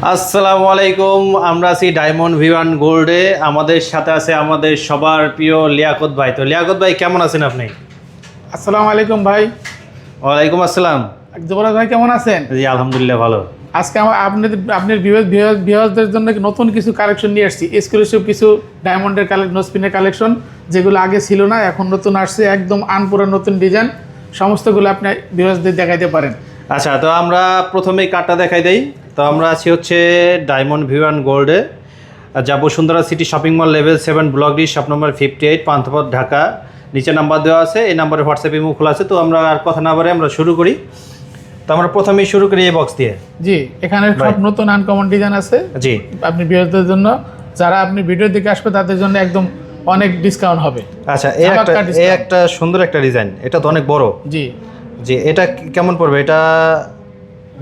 আসসালামু আলাইকুম। আমরা আছি ডায়মন্ড ভিওয়ান গোল্ডে। আমাদের সাথে আছে আমাদের সবার প্রিয় লিয়াকত ভাই। তো লিয়াকত ভাই কেমন আছেন আপনি? আসসালামু আলাইকুম ভাই। ওয়ালাইকুম আসসালাম। জোবরাজ ভাই কেমন আছেন? জি আলহামদুলিল্লাহ ভালো। আজকে আপনার ভিউয়ারদের জন্য নতুন কিছু কালেকশন নিয়ে আসছি, এক্সক্লুসিভ কিছু ডায়মন্ডের নোসপিনের কালেকশন, যেগুলো আগে ছিল না, এখন নতুন আসছে, একদম আনপুরা নতুন ডিজাইন। সমস্তগুলো আপনি ভিউয়ারদের দেখাইতে পারেন। আচ্ছা, তো আমরা প্রথমেই কার্ডটা দেখাই দেই। তো আমরা আছি হচ্ছে ডায়মন্ড ভিওয়ান গোল্ডে, যা Bashundhara city shopping mall level 7 block D shop number 58 Panthapath Dhaka. নিচে নাম্বার দেওয়া আছে, এই নাম্বারে হোয়াটসঅ্যাপ ইমো খোলা আছে। তো আমরা আর কথা না বাড়ে আমরা শুরু করি। তো আমরা প্রথমেই শুরু করি এই বক্স দিয়ে। জি, এখানে সব নতুন আনকমন ডিজাইন আছে। জি, আপনি ভিউয়ারদের জন্য, যারা আপনি ভিডিও দেখে আসবে তাদের জন্য একদম অনেক ডিসকাউন্ট হবে। আচ্ছা, এই একটা সুন্দর একটা ডিজাইন, এটা তো অনেক বড়। জি জি, এটা কেমন পড়বে? এটা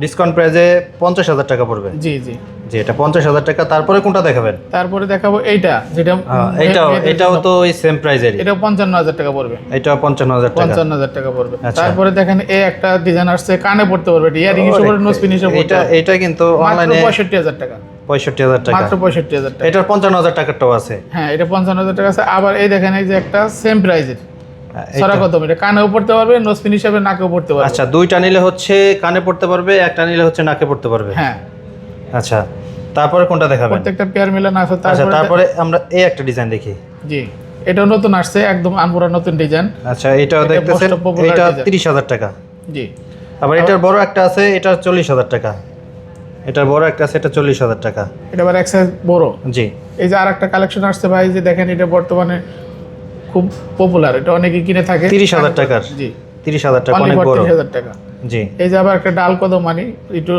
ডিসকাউন্ট প্রাইসে 50,000 টাকা পড়বে। জি জি জি, এটা 50,000 টাকা। তারপরে কোনটা দেখাবেন? তারপরে দেখাবো এইটা, যেটা এটাও তো ওই সেম প্রাইজের। এটা 55,000 টাকা পড়বে। এটা 55,000 টাকা। 55,000 টাকা পড়বে। আচ্ছা। তারপরে দেখেন এই একটা ডিজাইন আসছে, কানে পড়তে পারবে, ইয়ারিং হিসেবে নোসপিন হিসেবে। এটা কিন্তু অনলাইনে 65,000 টাকা। 65,000 টাকা, মাত্র 65,000 টাকা। এটার 55,000 টাকাটাও আছে। হ্যাঁ, এটা 55,000 টাকা আছে। আবার এই দেখেন, এই যে একটা সেম প্রাইজের সারা কদম, এটা কানেও পড়তে পারবে, নোসপিন হিসেবে নাকেও পড়তে পারবে। আচ্ছা, দুইটা নিলে হচ্ছে কানে পড়তে পারবে, একটা নিলে হচ্ছে নাকে পড়তে পারবে। হ্যাঁ। আচ্ছা, তারপরে কোনটা দেখাবেন? প্রত্যেকটা পেয়ার মিলে না আছে। আচ্ছা, তারপরে আমরা এই একটা ডিজাইন দেখি। জি, এটাও নতুন আসছে, একদম আনপুরা নতুন ডিজাইন। আচ্ছা, এটাও দেখতেছেন, এটা 30,000 টাকা। জি। আবার এটার বড় একটা আছে, এটা 40,000 টাকা। এটার বড় একটা আছে, এটা 40,000 টাকা। এটা আবার এক সাইজ বড়। জি। এই যে আরেকটা কালেকশন আসছে ভাই, যে দেখেন, এটা বর্তমানে খুব পপুলার, এটা অনেকে কিনে থাকে। 30,000 টাকার। জি, 30,000 টাকা, অনেক বড়। 30,000 টাকা। জি। এই যে আবার একটা ডাল কদম, মানে একটু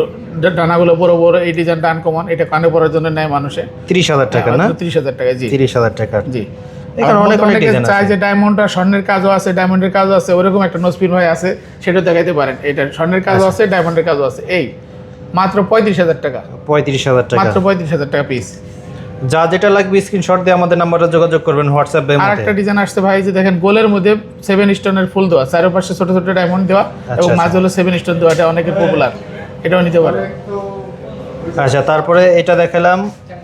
ডানাগুলো বড় বড়, এই ডিজাইনটা আনকমন, এটা কানে পরার জন্য নেয় মানুষে। 30,000 টাকা না? 30,000 টাকা। জি, 30,000 টাকা। জি। এখানে অনেক ডিজাইন আছে। চাই যে ডায়মন্ডটা স্বর্ণের কাজও আছে, ডায়মন্ডের কাজও আছে, ওরকম একটা নোসপিন ভাই আছে, সেটা দেখাইতে পারেন। এটা স্বর্ণের কাজও আছে, ডায়মন্ডের কাজও আছে। এই মাত্র 35,000 টাকা। 35,000 টাকা, মাত্র 35,000 টাকা পিস। যা যেটা লাগবে স্ক্রিনশট দিয়ে আমাদের নাম্বারে যোগাযোগ করবেন হোয়াটসঅ্যাপে। আর একটা ডিজাইন আসছে ভাই, যে দেখেন, গোলের মধ্যে 7 স্টোনের ফুল দেওয়া, চারপাশে ছোট ছোট ডায়মন্ড দেওয়া, এবং মাঝে হলো 7 স্টোন দেওয়া, এটা অনেকে পপুলার, এটাও নিতে পারে। আচ্ছা, তারপরে এটা দেখালাম,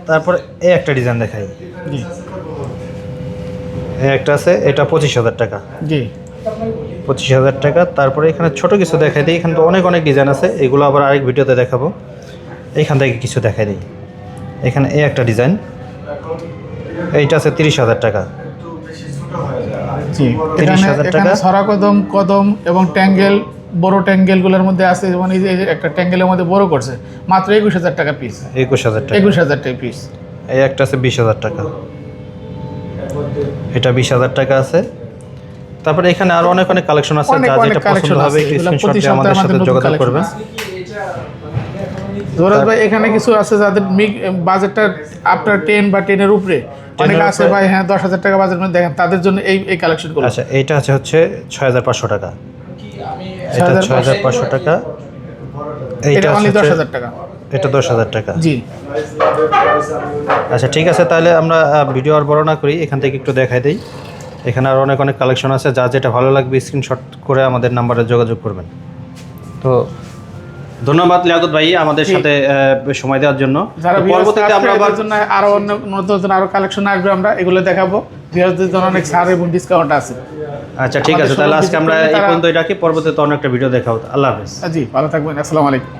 তারপরে এই একটা ডিজাইন দেখাই। জি। এই একটা আছে, এটা 25,000 টাকা। জি, 25,000 টাকা। তারপরে এখানে ছোট কিছু দেখাই দিই, এখানে তো অনেক ডিজাইন আছে, এগুলো আবার আরেক ভিডিওতে দেখাবো। এইখান থেকে কিছু দেখাই দিই। এখানে এই একটা ডিজাইন, এইটা আছে 30,000 টাকা। জি। 30,000 টাকা। ছড়া কদম, কদম এবং ট্যাঙ্গেল, বড় ট্যাঙ্গেলগুলোর মধ্যে আছে, যেমন এই যে একটা ট্যাঙ্গেলের মধ্যে বড় করছে, মাত্র 21,000 টাকা পিস। 21,000 টাকা। 21,000 টাকা পিস। এই একটা আছে 20,000 টাকা, এটা 20,000 টাকা আছে। তারপরে এখানে আরো অনেক কালেকশন আছে, যা যেটা পছন্দ হবে স্ক্রিনশট দিয়ে আমাদের সাথে যোগাযোগ করবেন। জোরাজ ভাই, এখানে কিছু আছে যাদের বাজেটটা আপনার 10 বা 10 এর উপরে, অনেক আছে ভাই। হ্যাঁ, 10,000 টাকা বাজেট মধ্যে দেখেন, তাদের জন্য এই কালেকশনগুলো। আচ্ছা, এইটা হচ্ছে 6,500 টাকা। এটা 6,500 টাকা। এইটা অনলি 10,000 টাকা। এটা 10,000 টাকা। জি। আচ্ছা, ঠিক আছে, তাহলে আমরা ভিডিও আর বড় না করি, এখান থেকে একটু দেখাই দেই। এখানে আর অনেক কালেকশন আছে, যা যেটা ভালো লাগবে স্ক্রিনশট করে আমাদের নাম্বারে যোগাযোগ করবেন। তো ধন্যবাদ লিয়াকত ভাই আমাদের সাথে সময় দেওয়ার জন্য। পরবর্তীতে আমরা আরো অন্য নতুন আরো কালেকশন আসবে, আমরা এগুলো দেখাবো। ভিউয়ারদের জন্য অনেক ছাড় এবং ডিসকাউন্ট আছে। আচ্ছা, ঠিক আছে, তাহলে আজকে আমরা এই পর্যন্তই রাখি। পরবর্তীতে অন্য একটা ভিডিও দেখাবো। আল্লাহ হাফেজ। জি, ভালো থাকবেন। আসসালামু আলাইকুম।